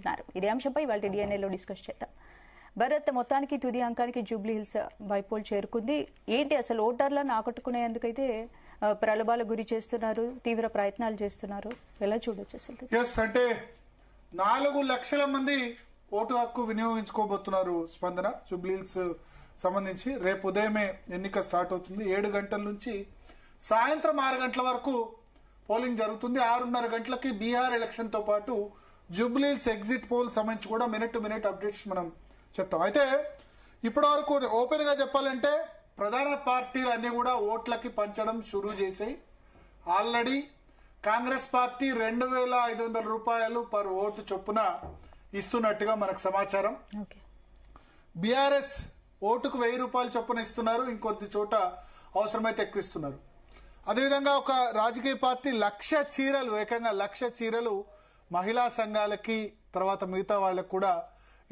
అంటున్నారు. ఇదే అంశంపై ఇవాళ డిఎన్ఏలో డిస్కస్ చేద్దాం. భరత్, మొత్తానికి తుది అంకానికి జూబ్లీ హిల్స్ బైపోల్ చేరుకుంది. ఏంటి అసలు ఓటర్లను ఆకట్టుకునేందుకైతే ప్రలోభాలకు గురి చేస్తున్నారు, తీవ్ర ప్రయత్నాలు చేస్తున్నారు, ఎలా చూడొచ్చు అసలు? అంటే 4 లక్షల మంది ఓటు హక్కు వినియోగించుకోబోతున్నారు స్పందన. జూబ్లీ హిల్స్ సంబంధించి రేపు ఉదయమే ఎన్నిక స్టార్ట్ అవుతుంది. 7 గంటల నుంచి సాయంత్రం 6 గంటల వరకు పోలింగ్ జరుగుతుంది. 6:30 గంటలకి బీహార్ ఎలక్షన్ తో పాటు జూబ్లీ హిల్స్ ఎగ్జిట్ పోల్ సంబంధించి కూడా మినిట్ టు మినిట్ అప్డేట్స్ మనం చెప్తాం. అయితే ఇప్పటి వరకు ఓపెన్ గా చెప్పాలంటే ప్రధాన పార్టీలు అన్ని కూడా ఓట్లకి పంచడం షురూ చేసాయి. ఆల్రెడీ కాంగ్రెస్ పార్టీ 2,500 రూపాయలు పర్ ఓటు చొప్పున ఇస్తున్నట్టుగా మనకు సమాచారం. బీఆర్ఎస్ ఓటుకు 1000 రూపాయలు చొప్పున ఇస్తున్నారు. ఇంకొద్ది చోట అవసరమైతే ఎక్కువ ఇస్తున్నారు. అదేవిధంగా ఒక రాజకీయ పార్టీ 1,00,000 చీరలు, ఏకంగా 1,00,000 చీరలు మహిళా సంఘాలకి తర్వాత మిగతా వాళ్ళకు కూడా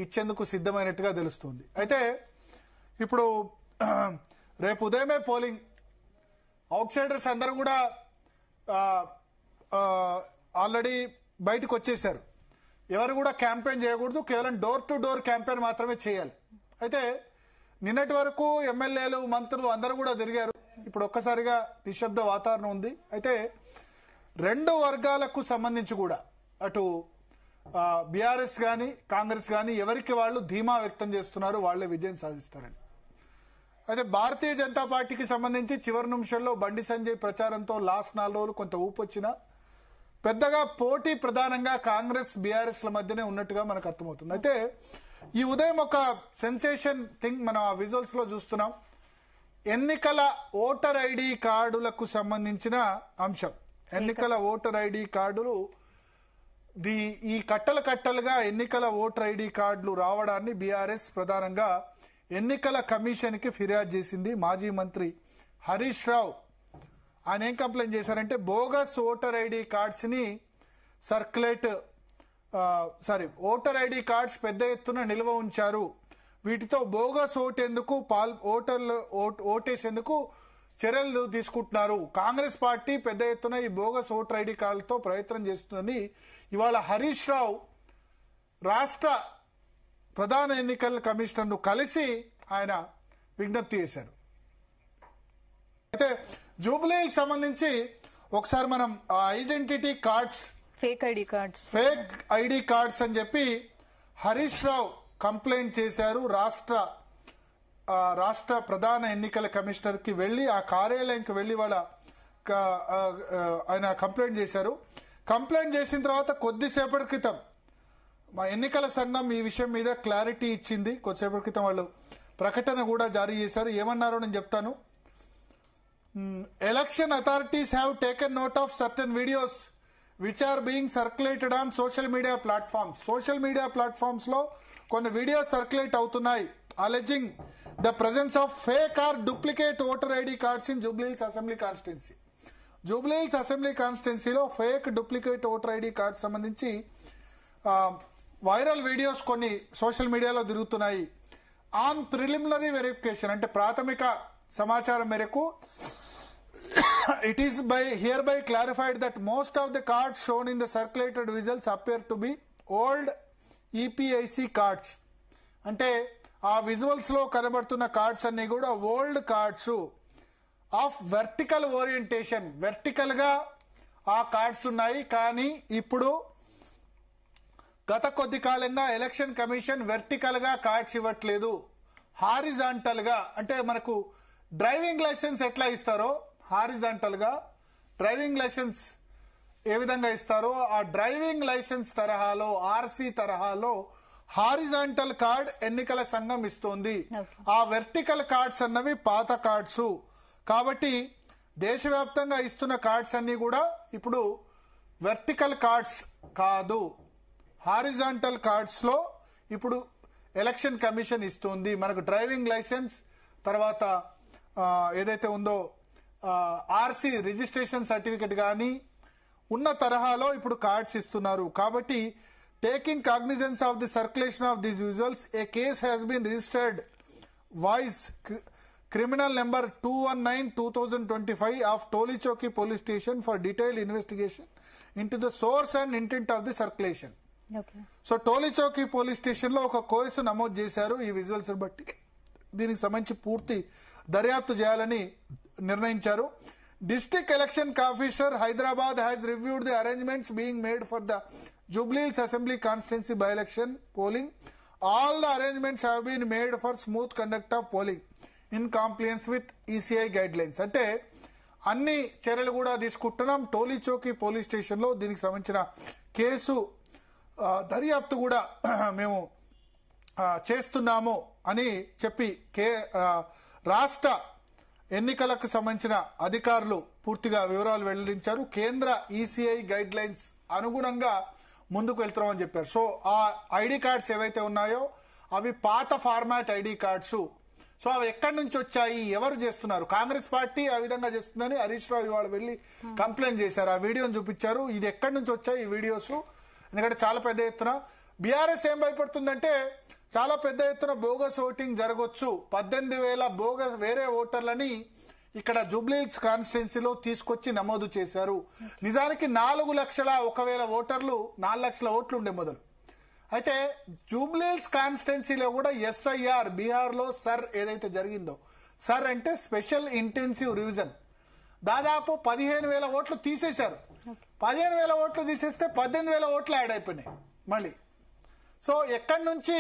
ఇచ్చేందుకు సిద్ధమైనట్టుగా తెలుస్తుంది. అయితే ఇప్పుడు రేపు ఉదయమే పోలింగ్. అవుట్ సైడర్స్ అందరూ కూడా ఆల్రెడీ బయటకు వచ్చేసారు. ఎవరు కూడా క్యాంపెయిన్ చేయకూడదు, కేవలం డోర్ టు డోర్ క్యాంపెయిన్ మాత్రమే చేయాలి. అయితే నిన్నటి వరకు ఎమ్మెల్యేలు, మంత్రులు అందరూ కూడా తిరిగారు. ఇప్పుడు ఒక్కసారిగా నిశ్శబ్ద వాతావరణం ఉంది. అయితే 2 వర్గాలకు సంబంధించి కూడా అటు బీఆర్ఎస్ గాని కాంగ్రెస్ గాని ఎవరికి వాళ్ళు ధీమా వ్యక్తం చేస్తున్నారు, వాళ్లే విజయం సాధిస్తారని. అయితే భారతీయ జనతా పార్టీకి సంబంధించి చివరి నిమిషంలో బండి సంజయ్ ప్రచారంతో లాస్ట్ 4 రోజులు కొంత ఊపు వచ్చినా పెద్దగా పోటీ ప్రధానంగా కాంగ్రెస్ బీఆర్ఎస్ ల మధ్యనే ఉన్నట్టుగా మనకు అర్థమవుతుంది. అయితే ఈ ఉదయం ఒక సెన్సేషన్ థింగ్ మనం ఆ విజువల్స్ లో చూస్తున్నాం. ఎన్నికల ఓటర్ ఐడి కార్డులకు సంబంధించిన అంశం. ఎన్నికల ఓటర్ ఐడి కార్డులు ఈ కట్టలుగా ఎన్నికల ఓటర్ ఐడి కార్డులు రావడాన్ని బీఆర్ఎస్ ప్రధానంగా ఎన్నికల కమిషన్ కి ఫిర్యాదు చేసింది. మాజీ మంత్రి హరీష్ రావు ఆయన ఏం కంప్లైంట్ చేశారంటే బోగస్ ఓటర్ ఐడి కార్డ్స్ ని ఓటర్ ఐడి కార్డ్స్ పెద్ద ఎత్తున నిల్వ ఉంచారు. వీటితో బోగస్ ఓటేసేందుకు చర్యలు తీసుకుంటున్నారు. కాంగ్రెస్ పార్టీ పెద్ద ఎత్తున ఈ బోగస్ ఓటర్ ఐడి కార్డులతో ప్రయత్నం చేస్తుందని ఇవాళ హరీష్ రావు రాష్ట్ర ప్రధాన ఎన్నికల కమిషనర్ ను కలిసి ఆయన విజ్ఞప్తి చేశారు. అయితే జూబ్లీ హిల్స్ సంబంధించి ఒకసారి మనం identity cards, fake ID cards అని చెప్పి హరీష్ రావు కంప్లైంట్ చేశారు. రాష్ట్ర ప్రధాన ఎన్నికల కమిషనర్ కి వెళ్లి ఆ కార్యాలయంకి వెళ్లి ఆయన కంప్లైంట్ చేశారు. కంప్లైంట్ చేసిన తర్వాత కొద్దిసేపటి క్రితం మా ఎన్నికల సంఘం ఈ విషయం మీద క్లారిటీ ఇచ్చింది. కొద్దిసేపటి క్రితం వాళ్ళు ప్రకటన కూడా జారీ చేశారు. ఏమన్నారో నేను చెప్తాను. Election authorities have taken note of certain videos which are being circulated on social media platforms. Social media platforms లో కొన్ని వీడియోస్ సర్క్యులేట్ అవుతున్నాయి. Alleging the presence of fake or duplicate voter ID cards in Jubilee Hills assembly constituency. Jubilee Hills assembly కాన్స్టిట్యున్సీలో fake duplicate voter ID card సంబంధించి viral videos కొన్ని social మీడియాలో తిరుగుతున్నాయి. On preliminary verification అంటే ప్రాథమిక సమాచారం మేరకు it is hereby clarified that most of the cards shown in the circulated visuals appear to be old EPIC cards. అంటే ఆ విజువల్స్ లో కనబడుతున్న కార్డ్స్ అన్ని కూడా old cards of vertical orientation. Vertical గా ఆ కార్డ్స్ ఉన్నాయి. కానీ ఇప్పుడు గత కొద్ది కాలంగా ఎలక్షన్ కమిషన్ వెర్టికల్ గా కార్డ్స్ ఇవ్వట్లేదు, హారిజాంటల్ గా. అంటే మనకు డ్రైవింగ్ లైసెన్స్ ఎట్లా ఇస్తారో హారిజాంటల్ గా డ్రైవింగ్ లైసెన్స్ ఏ విధంగా ఇస్తారో ఆ డ్రైవింగ్ లైసెన్స్ తరహాలో, ఆర్సీ తరహాలో హారిజాంటల్ కార్డ్ ఎన్నికల సంఘం ఇస్తోంది. ఆ వెర్టికల్ కార్డ్స్ అన్నవి పాత కార్డ్స్ కాబట్టి దేశవ్యాప్తంగా ఇస్తున్న కార్డ్స్ అన్ని కూడా ఇప్పుడు వెర్టికల్ కార్డ్స్ కాదు, హారిజాంటల్ కార్డ్స్ లో ఇప్పుడు ఎలక్షన్ కమిషన్ ఇస్తుంది. మనకు డ్రైవింగ్ లైసెన్స్ తర్వాత ఏదైతే ఉందో ఆర్సీ రిజిస్ట్రేషన్ సర్టిఫికెట్ గానీ ఉన్న తరహాలో ఇప్పుడు కార్డ్స్ ఇస్తున్నారు. కాబట్టి taking cognizance of the circulation of these visuals a case has been registered vide criminal number 219/2025 of Tolichowki police station for detailed investigation into the source and intent of the circulation. So Tolichowki police station లో ఒక case నమోదు చేశారు. ఈ visuals బట్టి దీనికి సంబంధించి పూర్తి దర్యాప్తు చేయాలని నిర్ణయించారు. District election officer Hyderabad has reviewed the arrangements being made for the Jubilee Hills assembly constituency by election polling. All the arrangements have been made for smooth conduct of polling in compliance with ECI guidelines. అంటే అన్ని చర్యలు కూడా తీసుకుంటున్నాం. Tolichowki police station లో దీనికి సంబంధించిన case దర్యాప్తు కూడా మేము చేస్తున్నాము అని చెప్పి రాష్ట్ర ఎన్నికలకు సంబంధించిన అధికారులు పూర్తిగా వివరాలు వెల్లడించారు. కేంద్ర ఈసీఐ గైడ్ లైన్స్ అనుగుణంగా ముందుకు వెళ్తున్నామని చెప్పారు. సో ఆ ఐడి కార్డ్స్ ఏవైతే ఉన్నాయో అవి పాత ఫార్మాట్ ఐడి కార్డ్స్. సో అవి ఎక్కడి నుంచి వచ్చాయి, ఎవరు చేస్తున్నారు? కాంగ్రెస్ పార్టీ ఆ విధంగా చేస్తుందని హరీష్ రావు ఇవాళ వెళ్ళి కంప్లైంట్ చేశారు. ఆ వీడియోని చూపించారు. ఇది ఎక్కడి నుంచి వచ్చాయి ఈ వీడియోస్? ఎందుకంటే చాలా పెద్ద ఎత్తున బీఆర్ఎస్ ఏం భయపడుతుందంటే చాలా పెద్ద ఎత్తున బోగస్ ఓటింగ్ జరగవచ్చు. 18,000 బోగస్ వేరే ఓటర్లని ఇక్కడ జూబ్లీహిల్స్ కాన్స్టిట్యున్సీలో తీసుకొచ్చి నమోదు చేశారు. నిజానికి 4,01,000 ఓటర్లు 4 లక్షల ఓట్లు ఉండే మొదలు. అయితే జూబ్లీహిల్స్ కాన్స్టిట్యున్సీలో కూడా ఎస్ఐఆర్ బీహార్ లో సర్ ఏదైతే జరిగిందో, సర్ అంటే స్పెషల్ ఇంటెన్సివ్ రివిజన్, దాదాపు 15,000 ఓట్లు తీసేశారు. 15,000 ఓట్లు తీసేస్తే 18,000 ఓట్లు యాడ్ అయిపోయినాయి మళ్ళీ. సో ఎక్కడి నుంచి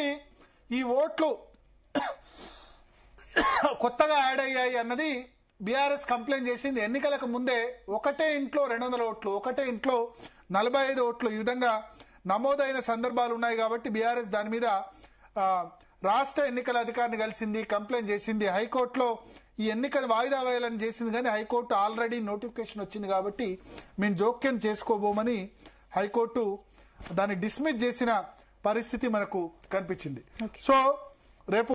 ఈ ఓట్లు కొత్తగా యాడ్ అయ్యాయి అన్నది బీఆర్ఎస్ కంప్లైంట్ చేసింది. ఎన్నికలకు ముందే ఒకటే ఇంట్లో 200 ఓట్లు, ఒకటే ఇంట్లో 45 ఓట్లు ఈ విధంగా నమోదైన సందర్భాలు ఉన్నాయి. కాబట్టి బీఆర్ఎస్ దాని మీద రాష్ట్ర ఎన్నికల అధికారిని కలిసింది, కంప్లైంట్ చేసింది. హైకోర్టులో ఈ ఎన్నికను వాయిదా వేయాలని చేసింది, కానీ హైకోర్టు ఆల్రెడీ నోటిఫికేషన్ వచ్చింది కాబట్టి మేము జోక్యం చేసుకోబోమని హైకోర్టు దాన్ని డిస్మిస్ చేసిన పరిస్థితి మనకు కనిపించింది. సో రేపు